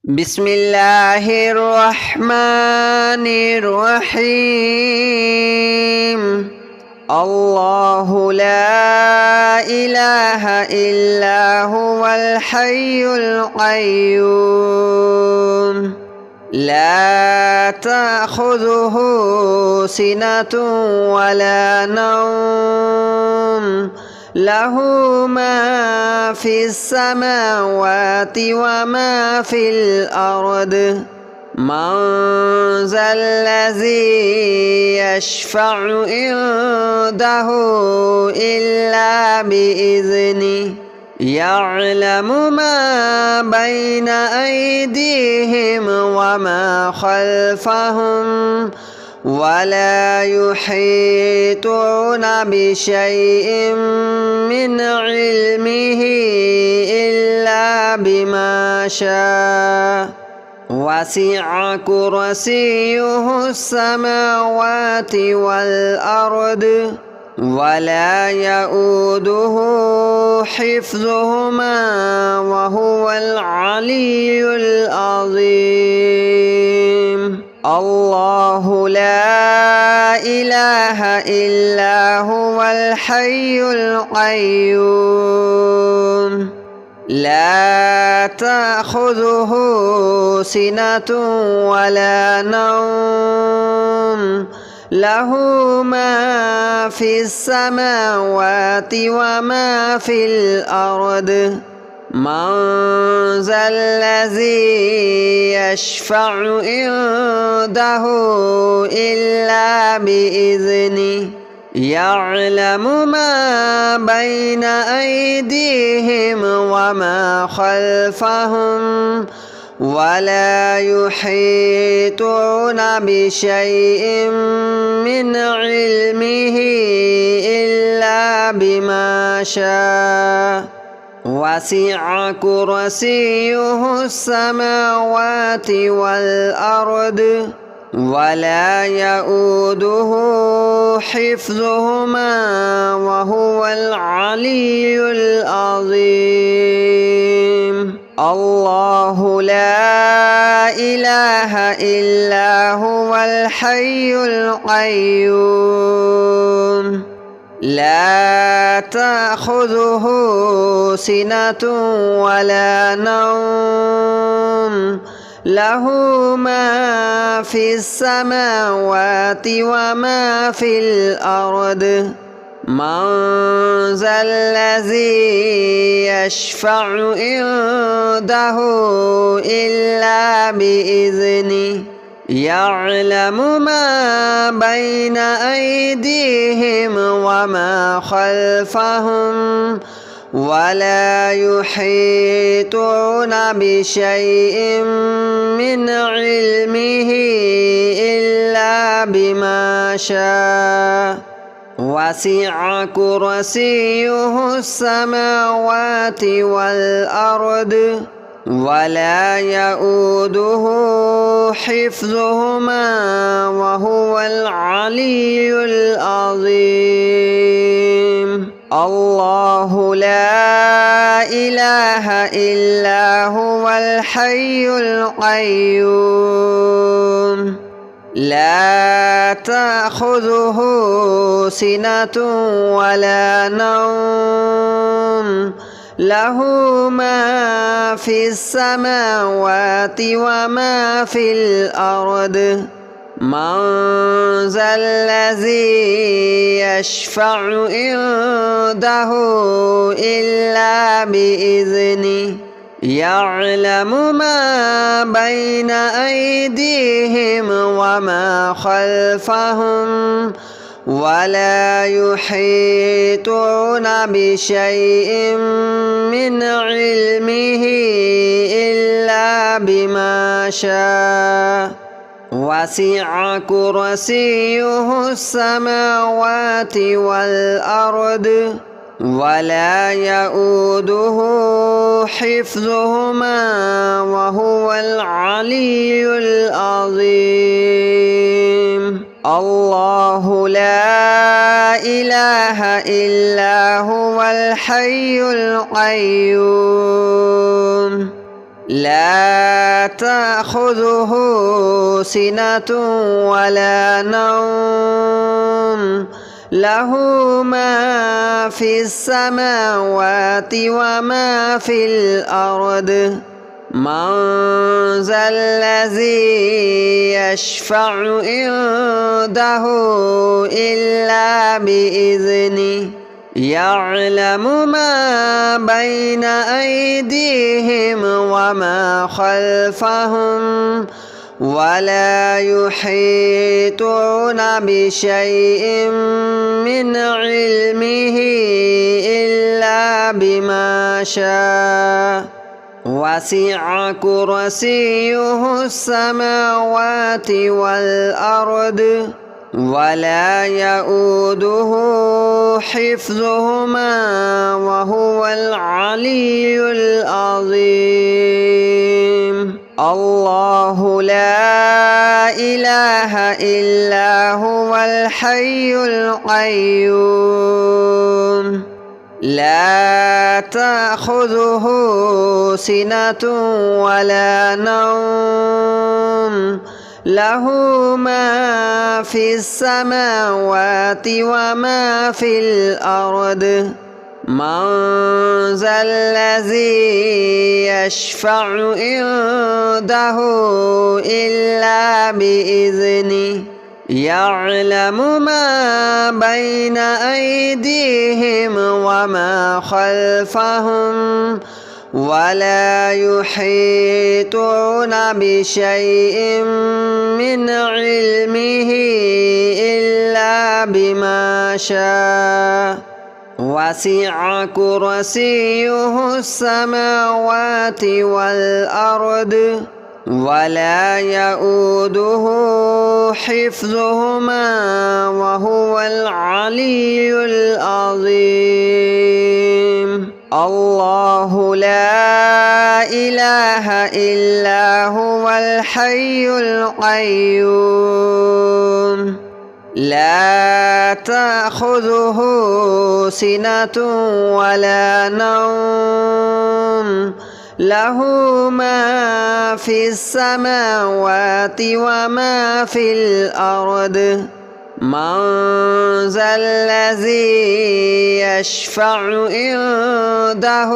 بسم الله الرحمن الرحيم. الله لا إله إلا هو الحي القيوم لا تأخذه سنة ولا نوم له ما في السماوات وما في الأرض من ذا الذي يشفع عنده إلا بإذنه يعلم ما بين أيديهم وما خلفهم ولا يحيطون بشيء من علمه إلا بما شاء وسع كرسيه السماوات والأرض ولا يؤوده حفظهما وهو العلي العظيم. الله لا إله إلا هو الحي القيوم لا تأخذه سنة ولا نوم له ما في السماوات وما في الأرض من ذا الذي يشفع عنده إلا بإذنه يعلم ما بين أيديهم وما خلفهم ولا يحيطون بشيء من علمه إلا بما شاء وسع كرسيه السماوات والأرض ولا يؤوده حفظهما وهو العلي العظيم. الله لا إله إلا هو الحي القيوم لا تأخذه سنة ولا نوم له ما في السماوات وما في الأرض من ذا الذي يشفع عنده إلا بإذنه يعلم ما بين أيديهم وما خلفهم ولا يحيطون بشيء من علمه إلا بما شاء وسع كرسيه السماوات والأرض ولا يؤوده حفظهما وهو العلي العظيم. الله لا إله إلا هو الحي القيوم لا تأخذه سنة ولا نوم له ما في السماوات وما في الأرض من ذا الذي يشفع عنده إلا بإذنه يعلم ما بين أيديهم وما خلفهم ولا يحيطون بشيء من علمه إلا بما شاء وسع كرسيه السماوات والأرض ولا يؤوده حفظهما وهو العلي العظيم. الله لا إله إلا هو الحي القيوم لا تأخذه سنة ولا نوم له ما في السماوات وما في الأرض من ذا الذي يشفع عنده إلا بإذنه يعلم ما بين أيديهم وما خلفهم ولا يحيطون بشيء من علمه إلا بما شاء وسع كرسيه السماوات والأرض ولا يؤوده حفظهما وهو العلي العظيم الله لا إله إلا هو الحي القيوم لا تأخذه سنة ولا نوم له ما في السماوات وما في الأرض من ذا الذي يشفع عنده إلا بإذنه يعلم ما بين أيديهم وما خلفهم ولا يحيطون بشيء من علمه إلا بما شاء وسع كرسيه السماوات والأرض ولا يؤوده حفظهما وهو العلي العظيم الله لا إله إلا هو الحي القيوم لا تأخذه سنة ولا نوم له ما في السماوات وما في الأرض من ذا الذي يشفع عنده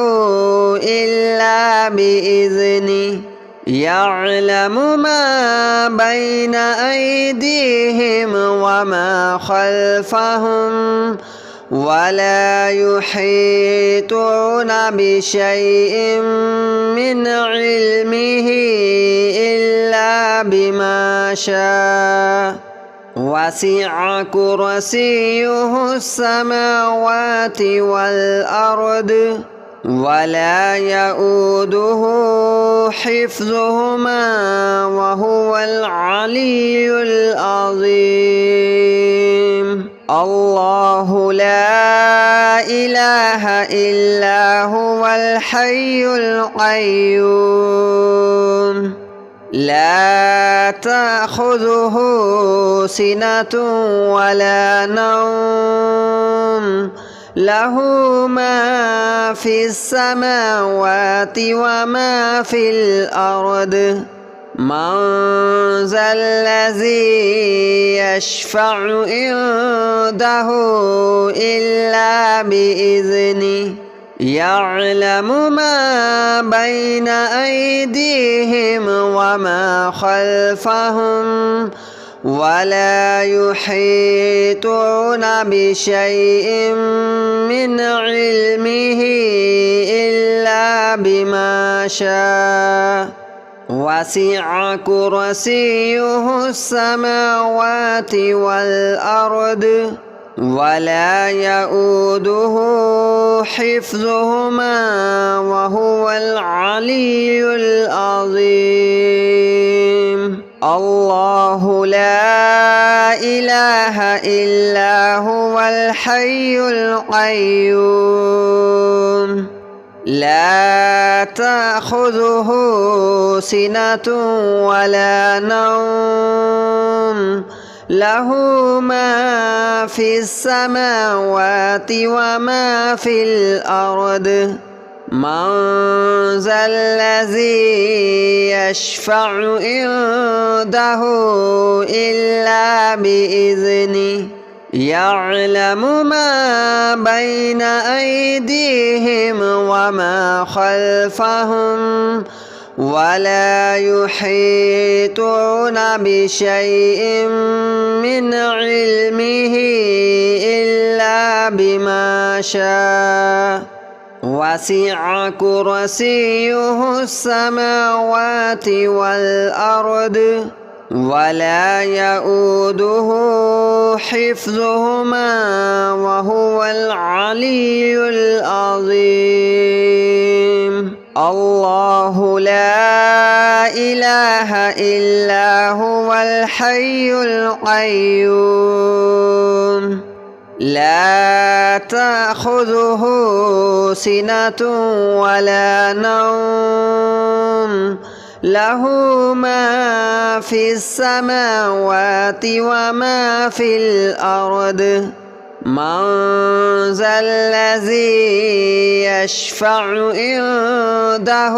إلا بإذنه يعلم ما بين أيديهم وما خلفهم ولا يحيطون بشيء من علمه إلا بما شاء وسع كرسيه السماوات والأرض ولا يؤوده حفظهما وهو العلي العظيم الله لا إله إلا هو الحي القيوم لا تأخذه سنة ولا نوم له ما في السماوات وما في الأرض من ذا الذي يشفع عنده إلا بإذنه يعلم ما بين أيديهم وما خلفهم ولا يحيطون بشيء من علمه إلا بما شاء وسع كرسيه السماوات والأرض ولا يؤوده حفظهما وهو العلي العظيم الله لا إله إلا هو الحي القيوم لا تأخذه سنة ولا نوم له ما في السماوات وما في الأرض من ذا الذي يشفع عنده إلا بإذنه يعلم ما بين أيديهم وما خلفهم ولا يحيطون بشيء من علمه إلا بما شاء وسع كرسيه السماوات والأرض ولا يؤوده حفظهما وهو العلي العظيم الله لا إله إلا هو الحي القيوم لا تأخذه سنة ولا نوم له ما في السماوات وما في الأرض من ذا الذي يشفع عنده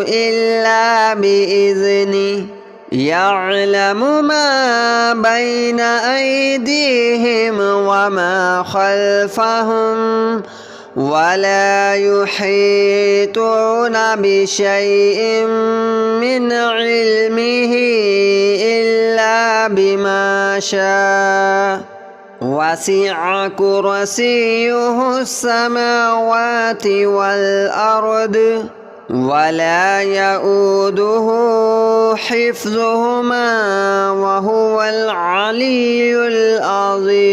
إلا بإذنه يعلم ما بين أيديهم وما خلفهم ولا يحيطون بشيء من علمه إلا بما شاء وسع كرسيه السماوات والأرض ولا يؤوده حفظهما وهو العلي العظيم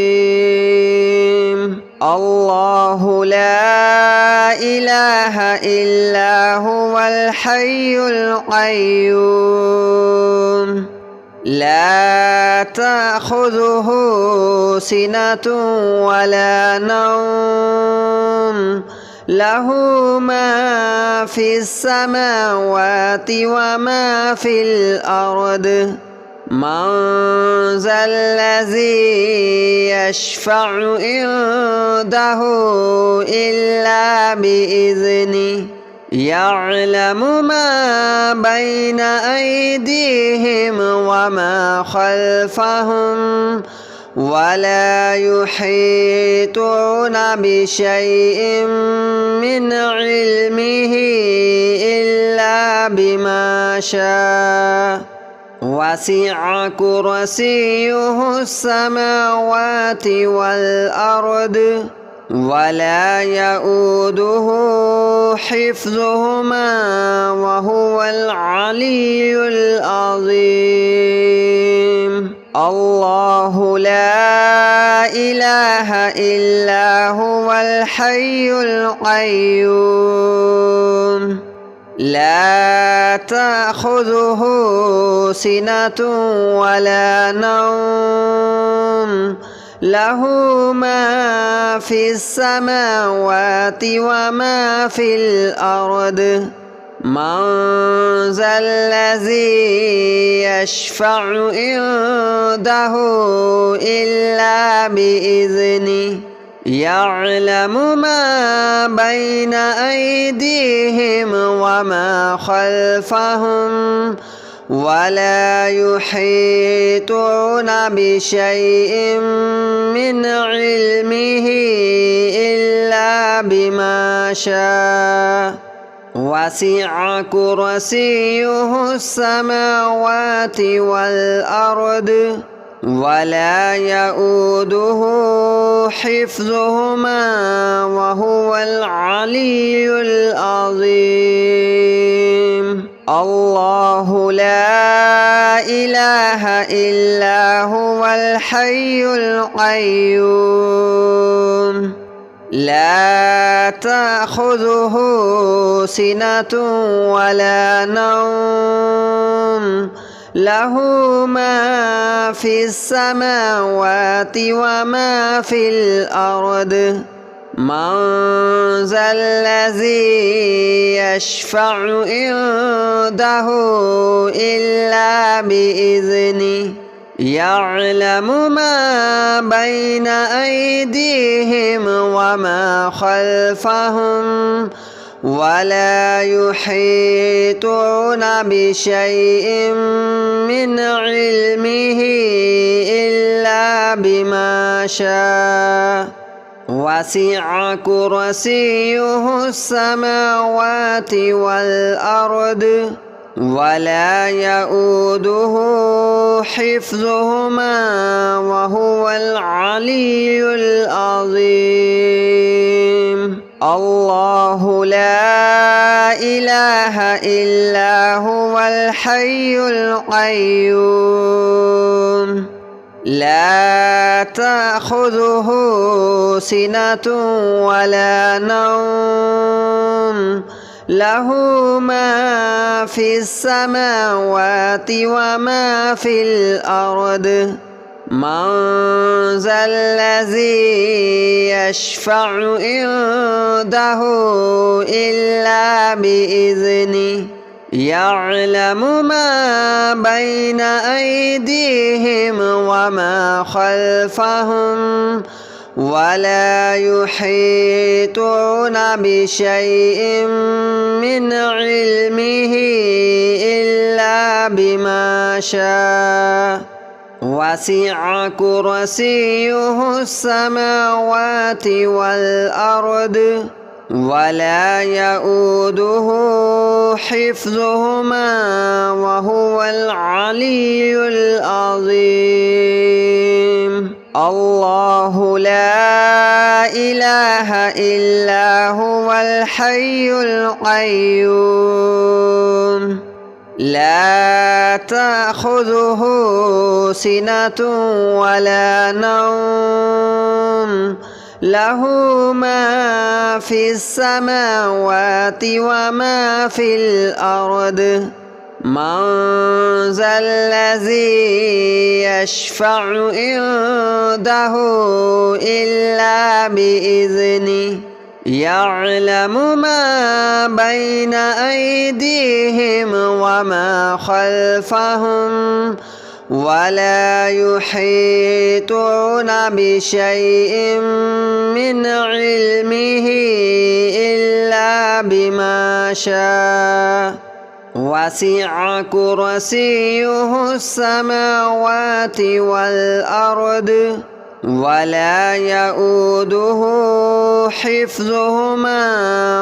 الله لا إله إلا هو الحي القيوم لا تأخذه سنة ولا نوم له ما في السماوات وما في الأرض من ذا الذي يشفع عنده إلا بإذنه يعلم ما بين أيديهم وما خلفهم ولا يحيطون بشيء من علمه إلا بما شاء وسع كرسيه السماوات والأرض ولا يؤوده حفظهما وهو العلي العظيم الله لا إله إلا هو الحي القيوم لا تأخذه سنة ولا نوم له ما في السماوات وما في الأرض من ذا الذي يشفع عنده إلا بإذنه يعلم ما بين أيديهم وما خلفهم ولا يحيطون بشيء من علمه إلا بما شاء وسع كرسيه السماوات والأرض ولا يؤوده حفظهما وهو العلي العظيم الله لا إله إلا هو الحي القيوم لا تأخذه سنة ولا نوم له ما في السماوات وما في الأرض من ذا الذي يشفع عنده إلا بإذنه يعلم ما بين أيديهم وما خلفهم ولا يحيطون بشيء من علمه إلا بما شاء وسع كرسيه السماوات والأرض ولا يؤوده حفظهما وهو العلي العظيم الله لا إله إلا هو الحي القيوم لا تأخذه سنة ولا نوم له ما في السماوات وما في الأرض من ذا الذي يشفع عنده إلا بإذنه يعلم ما بين أيديهم وما خلفهم ولا يحيطون بشيء من علمه إلا بما شاء وسع كرسيه السماوات والأرض ولا يؤوده حفظهما وهو العلي العظيم الله لا إله إلا هو الحي القيوم لا تأخذه سنة ولا نوم له ما في السماوات وما في الأرض من ذا الذي يشفع عنده إلا بإذنه يعلم ما بين أيديهم وما خلفهم ولا يحيطون بشيء من علمه إلا بما شاء وسع كرسيه السماوات والأرض ولا يؤوده حفظهما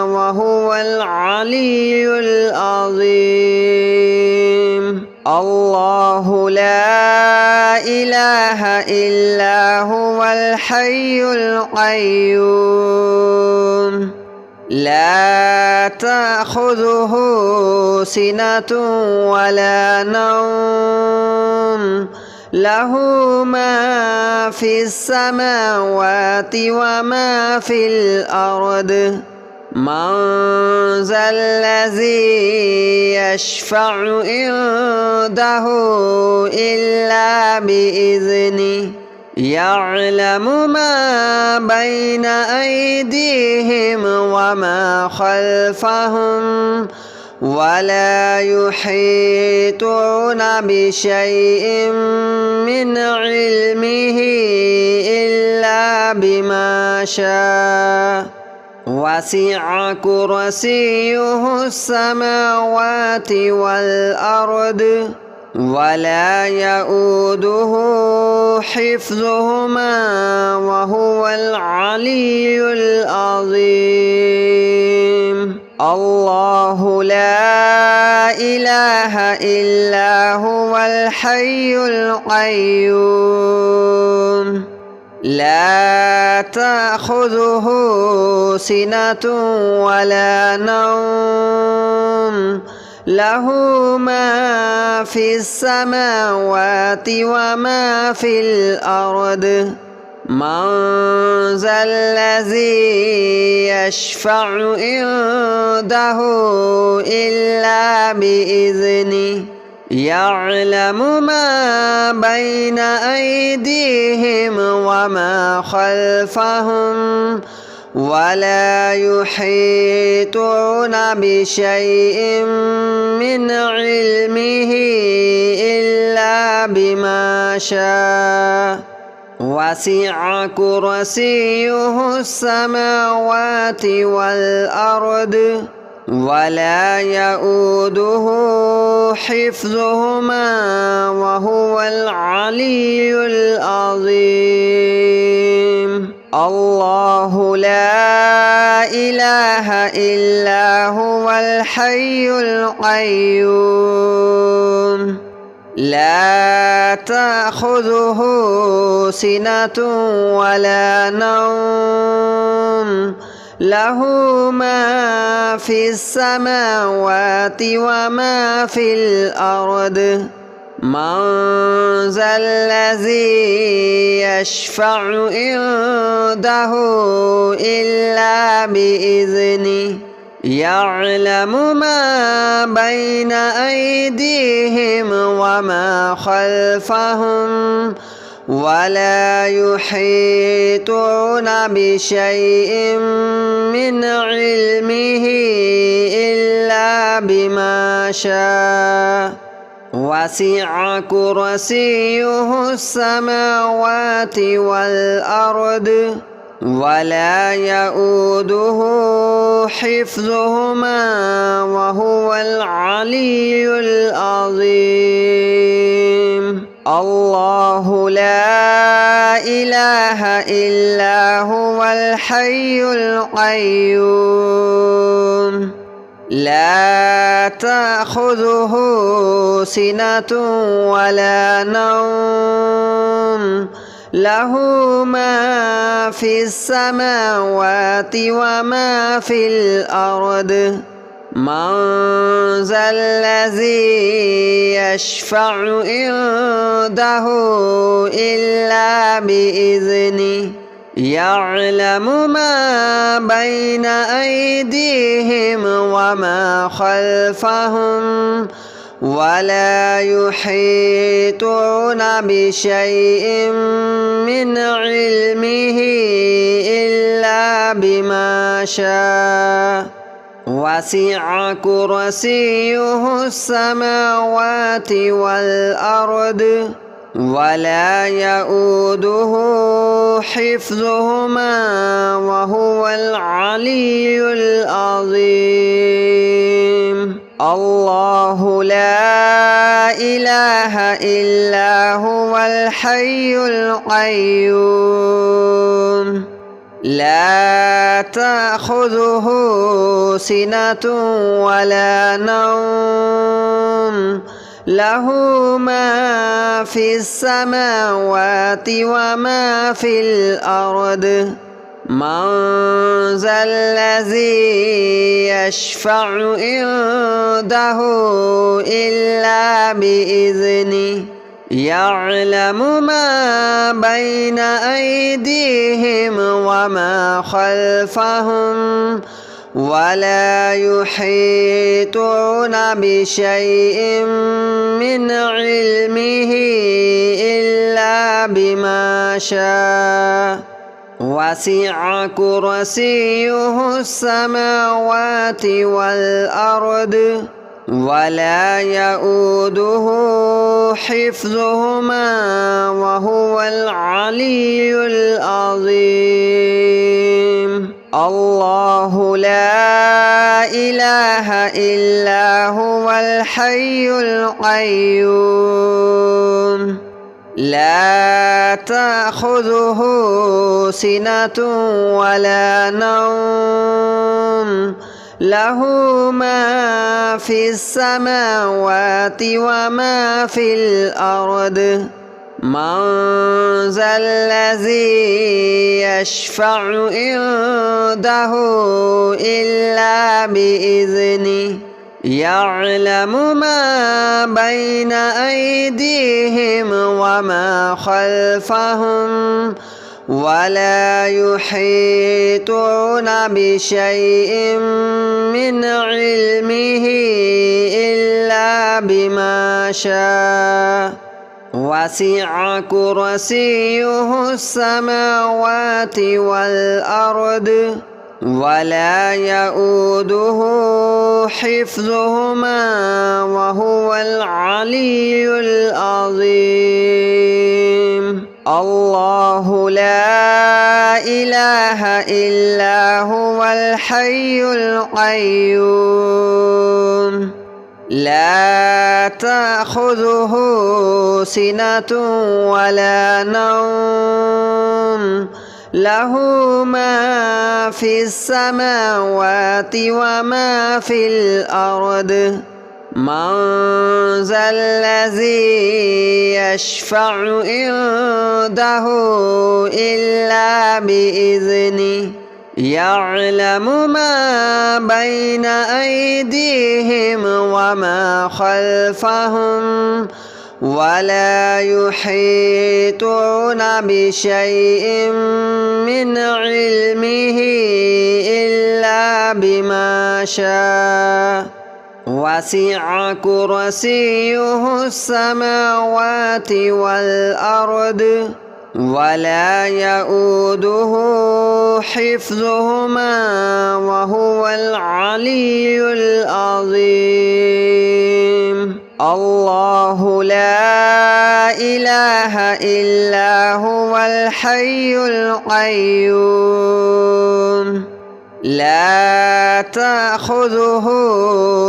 وهو العلي العظيم الله لا إله إلا هو الحي القيوم لا تأخذه سنة ولا نوم له ما في السماوات وما في الأرض من ذا الذي يشفع عنده إلا بإذنه يعلم ما بين أيديهم وما خلفهم ولا يحيطون بشيء من علمه إلا بما شاء وسع كرسيه السماوات والأرض ولا يؤوده حفظهما وهو العلي العظيم الله لا إله إلا هو الحي القيوم لا تأخذه سنة ولا نوم له ما في السماوات وما في الأرض من ذا الذي يشفع عنده إلا بإذنه يعلم ما بين أيديهم وما خلفهم ولا يحيطون بشيء من علمه إلا بما شاء وسع كرسيه السماوات والأرض ولا يؤوده حفظهما وهو العلي العظيم الله لا إله إلا هو الحي القيوم لا تأخذه سنة ولا نوم له ما في السماوات وما في الأرض من ذا الذي يشفع عنده إلا بإذنه يعلم ما بين أيديهم وما خلفهم ولا يحيطون بشيء من علمه إلا بما شاء وسع كرسيه السماوات والأرض ولا يؤوده حفظهما وهو العلي العظيم الله لا إله إلا هو الحي القيوم لا تأخذه سنة ولا نوم له ما في السماوات وما في الأرض من ذا الذي يشفع عنده إلا بإذنه يعلم ما بين أيديهم وما خلفهم ولا يحيطون بشيء من علمه إلا بما شاء وسع كرسيه السماوات والأرض ولا يؤوده حفظهما وهو العلي العظيم الله لا إله إلا هو الحي القيوم لا تأخذه سنة ولا نوم له ما في السماوات وما في الأرض من ذا الذي يشفع عنده إلا بإذنه يعلم ما بين أيديهم وما خلفهم ولا يحيطون بشيء من علمه إلا بما شاء وسع كرسيه السماوات والأرض ولا يؤوده حفظهما وهو العلي العظيم الله لا إله إلا هو الحي القيوم لا تأخذه سنة ولا نوم له ما في السماوات وما في الأرض من ذا الذي يشفع عنده إلا بإذنه يعلم ما بين أيديهم وما خلفهم ولا يحيطون بشيء من علمه إلا بما شاء وسع كرسيه السماوات والأرض ولا يؤوده حفظهما وهو العلي العظيم الله لا إله إلا هو الحي القيوم لا تأخذه سنة ولا نوم له ما في السماوات وما في الأرض من ذا الذي يشفع عنده إلا بإذنه يعلم ما بين أيديهم وما خلفهم ولا يحيطون بشيء من علمه إلا بما شاء وسع كرسيه السماوات والأرض ولا يؤوده حفظهما وهو العلي العظيم الله لا إله إلا هو الحي القيوم لا تأخذه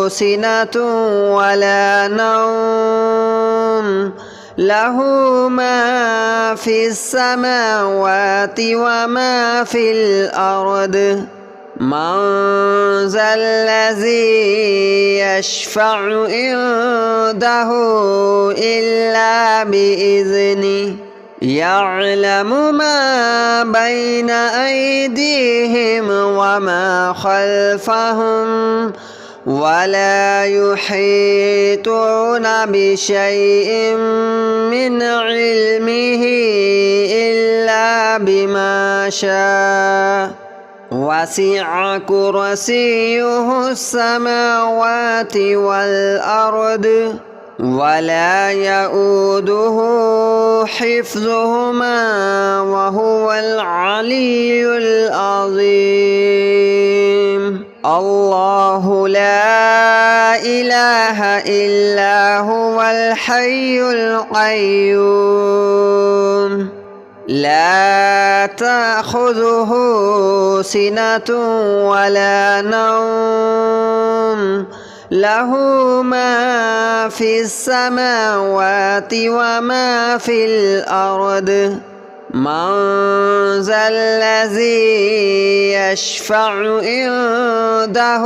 سنة ولا نوم له ما في السماوات وما في الأرض من ذا الذي يشفع عنده إلا بإذنه يعلم ما بين أيديهم وما خلفهم ولا يحيطون بشيء من علمه إلا بما شاء وسع كرسيه السماوات والأرض ولا يؤوده حفظهما وهو العلي العظيم الله لا إله إلا هو الحي القيوم لا تأخذه سنة ولا نوم له ما في السماوات وما في الأرض من ذا الذي يشفع عنده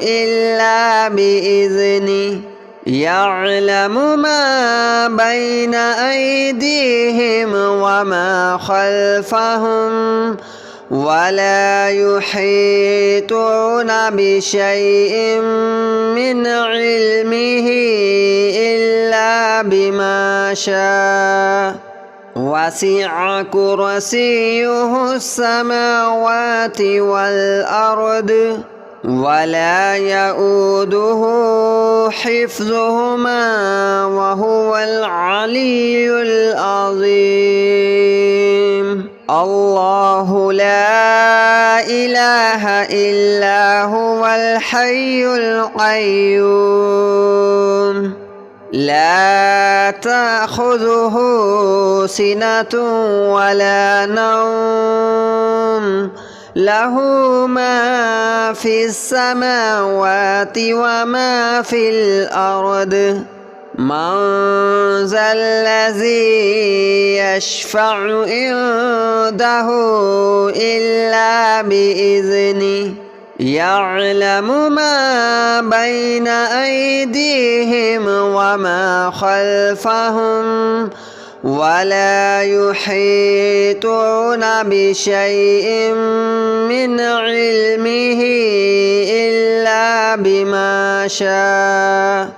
إلا بإذنه يعلم ما بين أيديهم وما خلفهم ولا يحيطون بشيء من علمه إلا بما شاء وسع كرسيه السماوات والأرض ولا يؤوده حفظهما وهو العلي العظيم الله لا إله إلا هو الحي القيوم لا تأخذه سنة ولا نوم له ما في السماوات وما في الأرض من ذا الذي يشفع عنده إلا بإذنه يعلم ما بين أيديهم وما خلفهم ولا يحيطون بشيء من علمه إلا بما شاء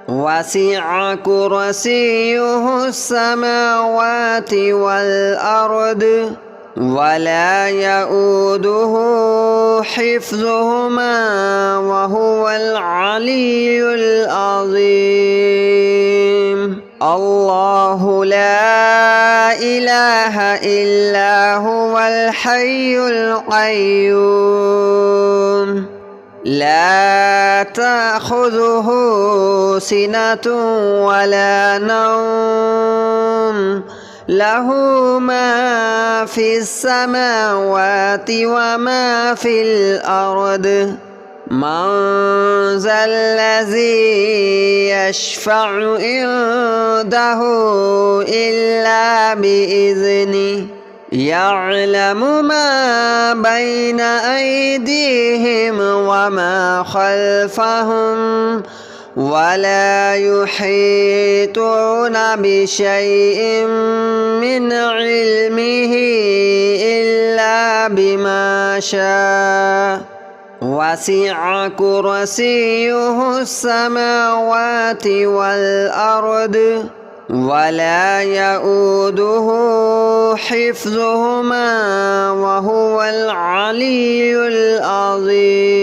وسع كرسيه السماوات والأرض ولا يؤوده حفظهما وهو العلي العظيم الله لا إله إلا هو الحي القيوم لا تأخذه سنة ولا نوم له ما في السماوات وما في الأرض من ذا الذي يشفع عنده إلا بإذنه يعلم ما بين أيديهم وما خلفهم ولا يحيطون بشيء من علمه إلا بما شاء وسع كرسيه السماوات والأرض ولا يؤوده حفظهما وهو العلي العظيم.